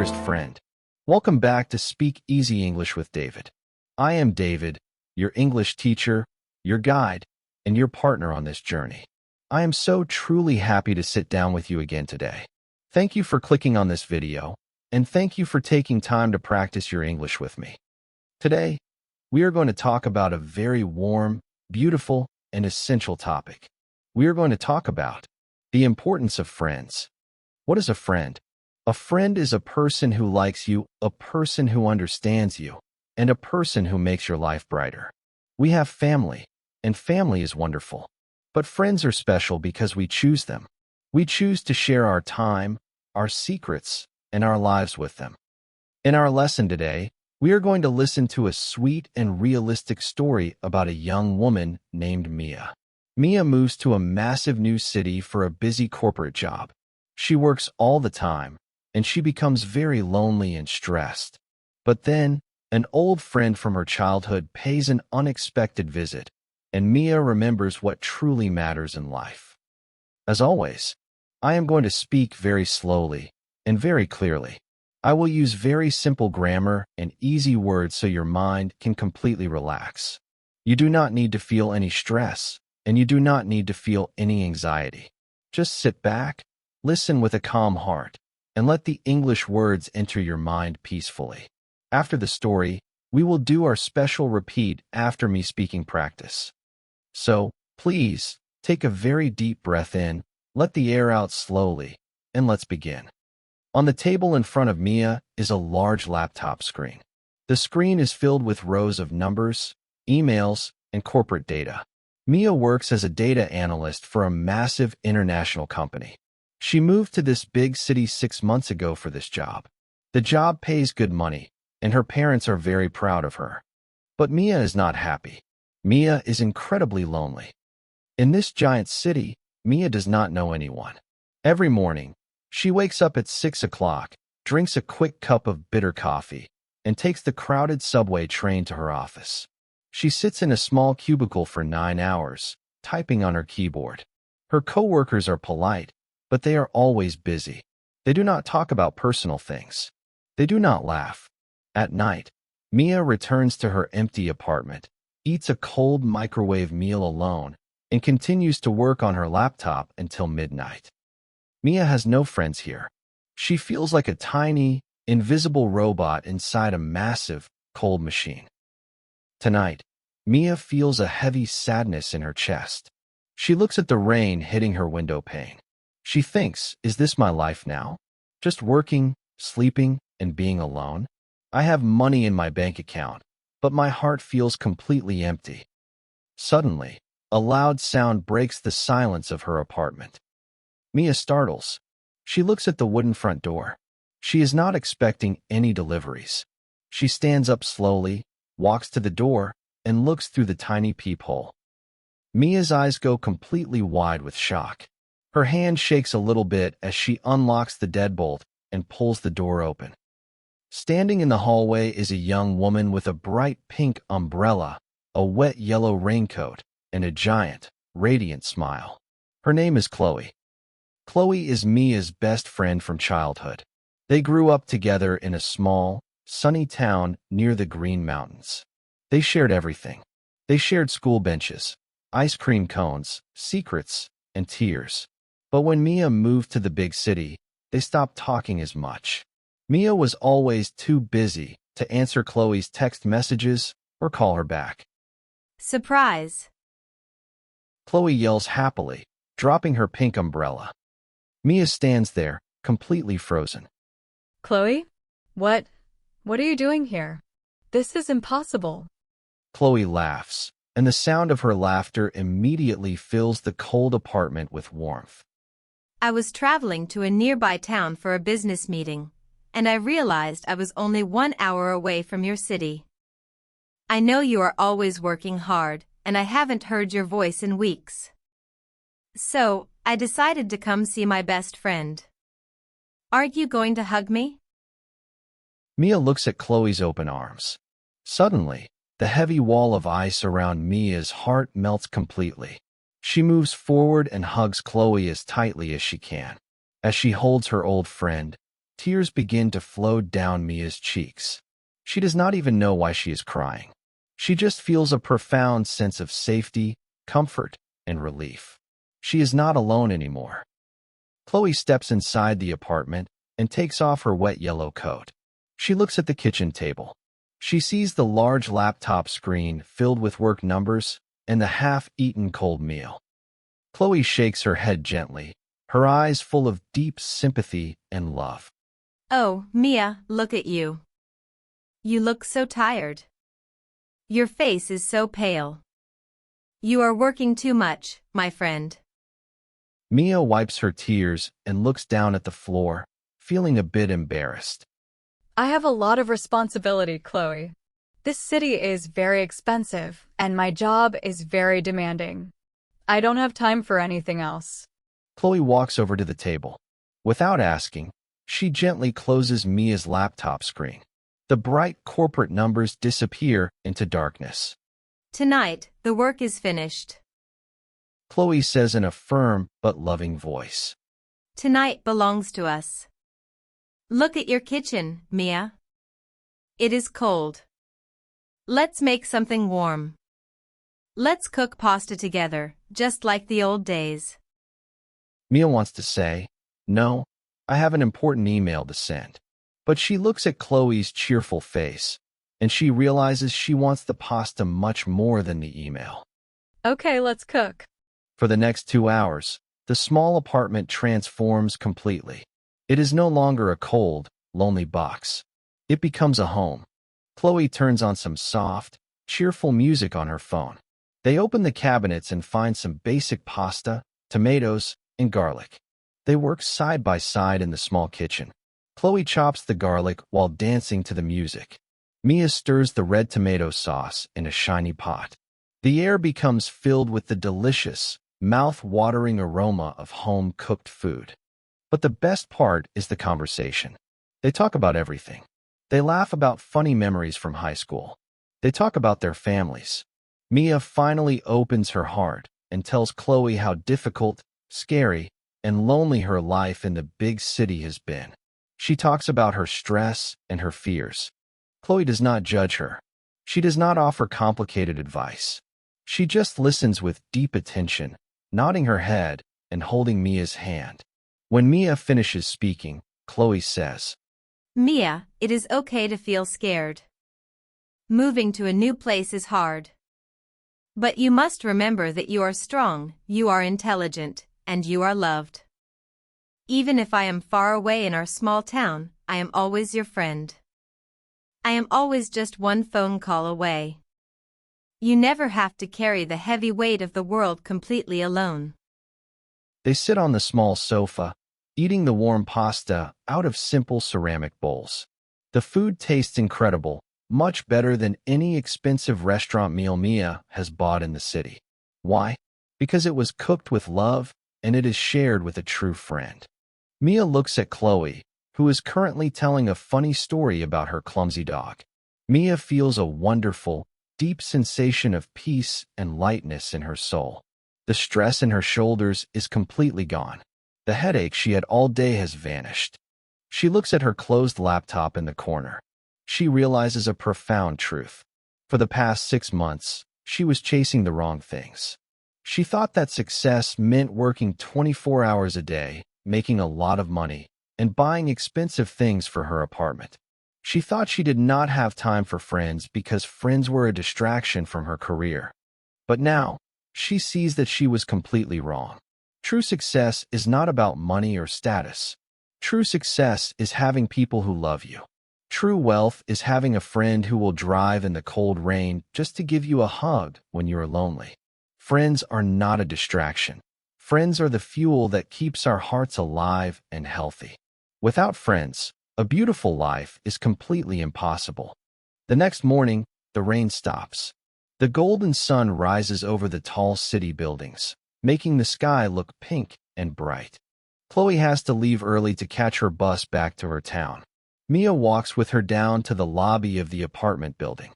dearest friend. Welcome back to Speak Easy English with David. I am David, your English teacher, your guide, and your partner on this journey. I am so truly happy to sit down with you again today. Thank you for clicking on this video, and thank you for taking time to practice your English with me. Today, we are going to talk about a very warm, beautiful, and essential topic. We are going to talk about the importance of friends. What is a friend? A friend is a person who likes you, a person who understands you, and a person who makes your life brighter. We have family, and family is wonderful. But friends are special because we choose them. We choose to share our time, our secrets, and our lives with them. In our lesson today, we are going to listen to a sweet and realistic story about a young woman named Mia. Mia moves to a massive new city for a busy corporate job. She works all the time, and she becomes very lonely and stressed. But then, an old friend from her childhood pays an unexpected visit, and Mia remembers what truly matters in life. As always, I am going to speak very slowly and very clearly. I will use very simple grammar and easy words so your mind can completely relax. You do not need to feel any stress, and you do not need to feel any anxiety. Just sit back, listen with a calm heart, and let the English words enter your mind peacefully. After the story, we will do our special repeat after me speaking practice. So, please, take a very deep breath in, let the air out slowly, and let's begin. On the table in front of Mia is a large laptop screen. The screen is filled with rows of numbers, emails, and corporate data. Mia works as a data analyst for a massive international company. She moved to this big city 6 months ago for this job. The job pays good money, and her parents are very proud of her. But Mia is not happy. Mia is incredibly lonely. In this giant city, Mia does not know anyone. Every morning, she wakes up at 6 o'clock, drinks a quick cup of bitter coffee, and takes the crowded subway train to her office. She sits in a small cubicle for 9 hours, typing on her keyboard. Her coworkers are polite, but they are always busy. They do not talk about personal things. They do not laugh. At night, Mia returns to her empty apartment, eats a cold microwave meal alone, and continues to work on her laptop until midnight. Mia has no friends here. She feels like a tiny, invisible robot inside a massive, cold machine. Tonight, Mia feels a heavy sadness in her chest. She looks at the rain hitting her window pane. She thinks, is this my life now? Just working, sleeping, and being alone? I have money in my bank account, but my heart feels completely empty. Suddenly, a loud sound breaks the silence of her apartment. Mia startles. She looks at the wooden front door. She is not expecting any deliveries. She stands up slowly, walks to the door, and looks through the tiny peephole. Mia's eyes go completely wide with shock. Her hand shakes a little bit as she unlocks the deadbolt and pulls the door open. Standing in the hallway is a young woman with a bright pink umbrella, a wet yellow raincoat, and a giant, radiant smile. Her name is Chloe. Chloe is Mia's best friend from childhood. They grew up together in a small, sunny town near the Green Mountains. They shared everything. They shared school benches, ice cream cones, secrets, and tears. But when Mia moved to the big city, they stopped talking as much. Mia was always too busy to answer Chloe's text messages or call her back. Surprise! Chloe yells happily, dropping her pink umbrella. Mia stands there, completely frozen. Chloe? What are you doing here? This is impossible. Chloe laughs, and the sound of her laughter immediately fills the cold apartment with warmth. I was traveling to a nearby town for a business meeting, and I realized I was only 1 hour away from your city. I know you are always working hard, and I haven't heard your voice in weeks. So, I decided to come see my best friend. Aren't you going to hug me? Mia looks at Chloe's open arms. Suddenly, the heavy wall of ice around Mia's heart melts completely. She moves forward and hugs Chloe as tightly as she can. As she holds her old friend, Tears begin to flow down Mia's cheeks. She does not even know why she is crying. She just feels a profound sense of safety, comfort, and relief. She is not alone anymore. Chloe steps inside the apartment and takes off her wet yellow coat. She looks at the kitchen table. She sees the large laptop screen filled with work numbers and the half-eaten cold meal. Chloe shakes her head gently, her eyes full of deep sympathy and love. Oh, Mia, look at you. You look so tired. Your face is so pale. You are working too much, my friend. Mia wipes her tears and looks down at the floor, feeling a bit embarrassed. I have a lot of responsibility, Chloe. This city is very expensive, and my job is very demanding. I don't have time for anything else. Chloe walks over to the table. Without asking, she gently closes Mia's laptop screen. The bright corporate numbers disappear into darkness. Tonight, the work is finished. Chloe says in a firm but loving voice. Tonight belongs to us. Look at your kitchen, Mia. It is cold. Let's make something warm. Let's cook pasta together, just like the old days. Mia wants to say, no, I have an important email to send. But she looks at Chloe's cheerful face, and she realizes she wants the pasta much more than the email. Okay, let's cook. For the next 2 hours, the small apartment transforms completely. It is no longer a cold, lonely box. It becomes a home. Chloe turns on some soft, cheerful music on her phone. They open the cabinets and find some basic pasta, tomatoes, and garlic. They work side by side in the small kitchen. Chloe chops the garlic while dancing to the music. Mia stirs the red tomato sauce in a shiny pot. The air becomes filled with the delicious, mouth-watering aroma of home-cooked food. But the best part is the conversation. They talk about everything. They laugh about funny memories from high school. They talk about their families. Mia finally opens her heart and tells Chloe how difficult, scary, and lonely her life in the big city has been. She talks about her stress and her fears. Chloe does not judge her. She does not offer complicated advice. She just listens with deep attention, nodding her head and holding Mia's hand. When Mia finishes speaking, Chloe says, Mia, it is okay to feel scared. Moving to a new place is hard. But you must remember that you are strong, you are intelligent, and you are loved. Even if I am far away in our small town, I am always your friend. I am always just one phone call away. You never have to carry the heavy weight of the world completely alone. They sit on the small sofa, eating the warm pasta out of simple ceramic bowls. The food tastes incredible, much better than any expensive restaurant meal Mia has bought in the city. Why? Because it was cooked with love, and it is shared with a true friend. Mia looks at Chloe, who is currently telling a funny story about her clumsy dog. Mia feels a wonderful, deep sensation of peace and lightness in her soul. The stress in her shoulders is completely gone. The headache she had all day has vanished. She looks at her closed laptop in the corner. She realizes a profound truth. For the past 6 months, she was chasing the wrong things. She thought that success meant working 24 hours a day, making a lot of money, and buying expensive things for her apartment. She thought she did not have time for friends because friends were a distraction from her career. But now, she sees that she was completely wrong. True success is not about money or status. True success is having people who love you. True wealth is having a friend who will drive in the cold rain just to give you a hug when you are lonely. Friends are not a distraction. Friends are the fuel that keeps our hearts alive and healthy. Without friends, a beautiful life is completely impossible. The next morning, the rain stops. The golden sun rises over the tall city buildings, making the sky look pink and bright. Chloe has to leave early to catch her bus back to her town. Mia walks with her down to the lobby of the apartment building.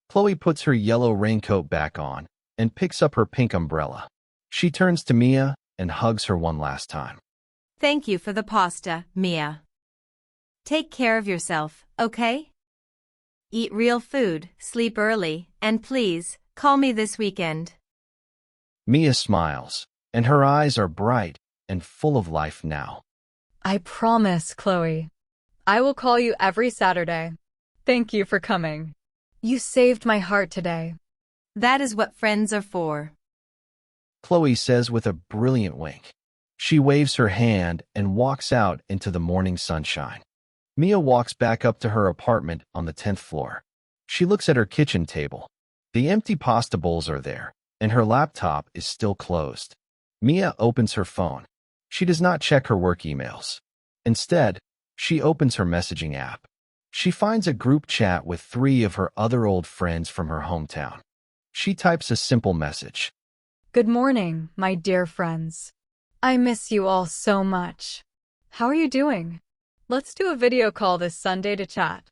Chloe puts her yellow raincoat back on and picks up her pink umbrella. She turns to Mia and hugs her one last time. Thank you for the pasta, Mia. Take care of yourself, okay? Eat real food, sleep early, and please, call me this weekend. Mia smiles, and her eyes are bright and full of life now. I promise, Chloe. I will call you every Saturday. Thank you for coming. You saved my heart today. That is what friends are for. Chloe says with a brilliant wink. She waves her hand and walks out into the morning sunshine. Mia walks back up to her apartment on the 10th floor. She looks at her kitchen table. The empty pasta bowls are there, and her laptop is still closed. Mia opens her phone. She does not check her work emails. Instead, she opens her messaging app. She finds a group chat with 3 of her other old friends from her hometown. She types a simple message. Good morning, my dear friends. I miss you all so much. How are you doing? Let's do a video call this Sunday to chat.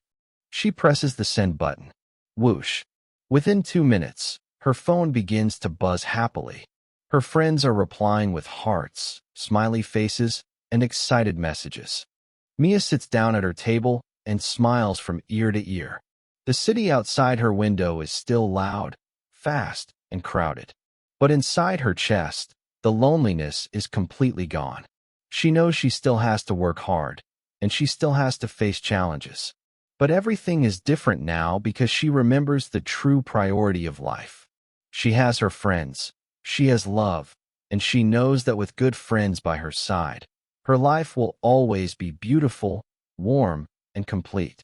She presses the send button. Whoosh. Within 2 minutes, her phone begins to buzz happily. Her friends are replying with hearts, smiley faces, and excited messages. Mia sits down at her table and smiles from ear to ear. The city outside her window is still loud, fast, and crowded. But inside her chest, the loneliness is completely gone. She knows she still has to work hard, and she still has to face challenges. But everything is different now because she remembers the true priority of life. She has her friends, she has love, and she knows that with good friends by her side, her life will always be beautiful, warm, and complete.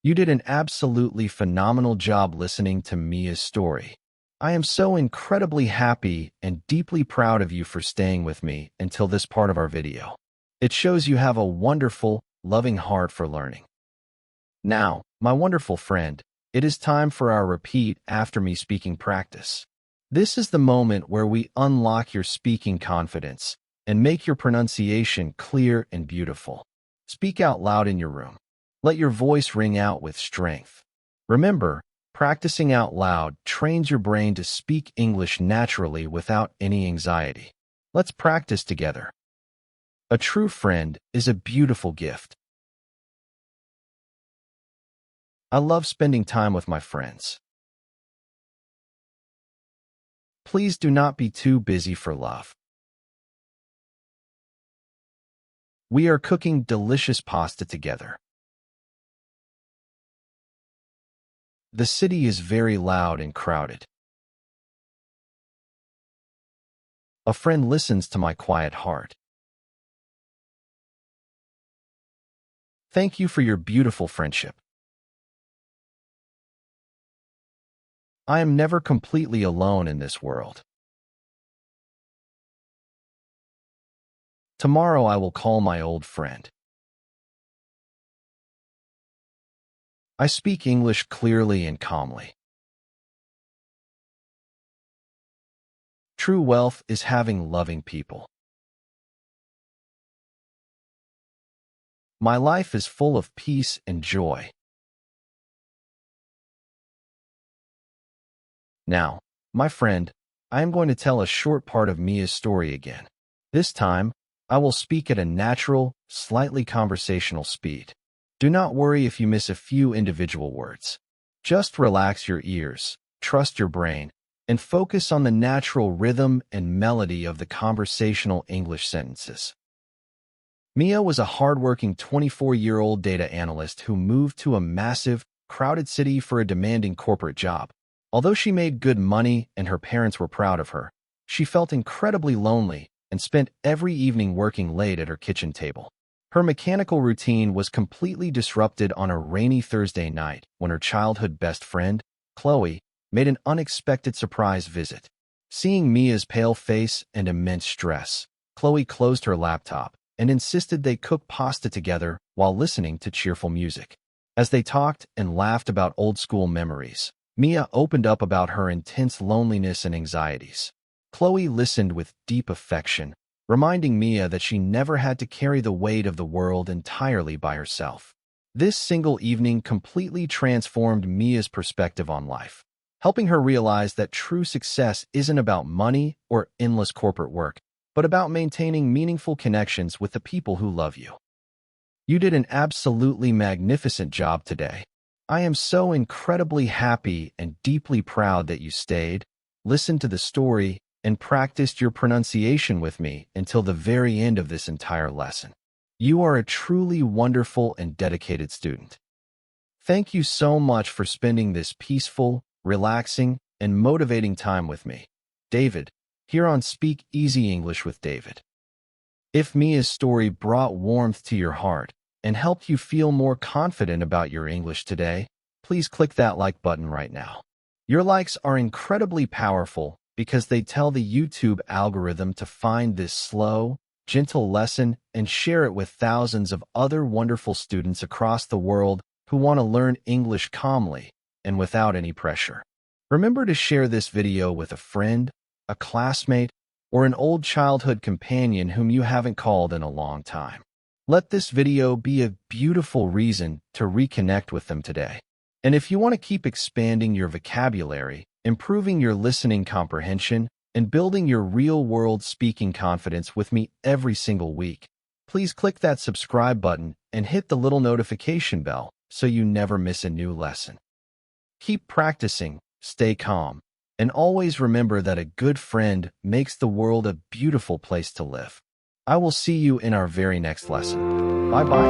You did an absolutely phenomenal job listening to Mia's story. I am so incredibly happy and deeply proud of you for staying with me until this part of our video. It shows you have a wonderful, loving heart for learning. Now, my wonderful friend, it is time for our repeat after me speaking practice. This is the moment where we unlock your speaking confidence and make your pronunciation clear and beautiful. Speak out loud in your room. Let your voice ring out with strength. Remember, practicing out loud trains your brain to speak English naturally without any anxiety. Let's practice together. A true friend is a beautiful gift. I love spending time with my friends. Please do not be too busy for love. We are cooking delicious pasta together. The city is very loud and crowded. A friend listens to my quiet heart. Thank you for your beautiful friendship. I am never completely alone in this world. Tomorrow I will call my old friend. I speak English clearly and calmly. True wealth is having loving people. My life is full of peace and joy. Now, my friend, I am going to tell a short part of Mia's story again. This time, I will speak at a natural, slightly conversational speed. Do not worry if you miss a few individual words. Just relax your ears, trust your brain, and focus on the natural rhythm and melody of the conversational English sentences. Mia was a hardworking 24-year-old data analyst who moved to a massive, crowded city for a demanding corporate job. Although she made good money and her parents were proud of her, she felt incredibly lonely and spent every evening working late at her kitchen table. Her mechanical routine was completely disrupted on a rainy Thursday night when her childhood best friend, Chloe, made an unexpected surprise visit. Seeing Mia's pale face and immense stress, Chloe closed her laptop and insisted they cook pasta together while listening to cheerful music. As they talked and laughed about old-school memories, Mia opened up about her intense loneliness and anxieties. Chloe listened with deep affection, reminding Mia that she never had to carry the weight of the world entirely by herself. This single evening completely transformed Mia's perspective on life, helping her realize that true success isn't about money or endless corporate work, but about maintaining meaningful connections with the people who love you. You did an absolutely magnificent job today. I am so incredibly happy and deeply proud that you stayed, listened to the story, and practiced your pronunciation with me until the very end of this entire lesson. You are a truly wonderful and dedicated student. Thank you so much for spending this peaceful, relaxing, and motivating time with me. David, here on Speak Easy English with David. If Mia's story brought warmth to your heart and helped you feel more confident about your English today, please click that like button right now. Your likes are incredibly powerful because they tell the YouTube algorithm to find this slow, gentle lesson and share it with thousands of other wonderful students across the world who want to learn English calmly and without any pressure. Remember to share this video with a friend, a classmate, or an old childhood companion whom you haven't called in a long time. Let this video be a beautiful reason to reconnect with them today. And if you want to keep expanding your vocabulary, improving your listening comprehension, and building your real-world speaking confidence with me every single week, please click that subscribe button and hit the little notification bell so you never miss a new lesson. Keep practicing, stay calm, and always remember that a good friend makes the world a beautiful place to live. I will see you in our very next lesson. Bye-bye.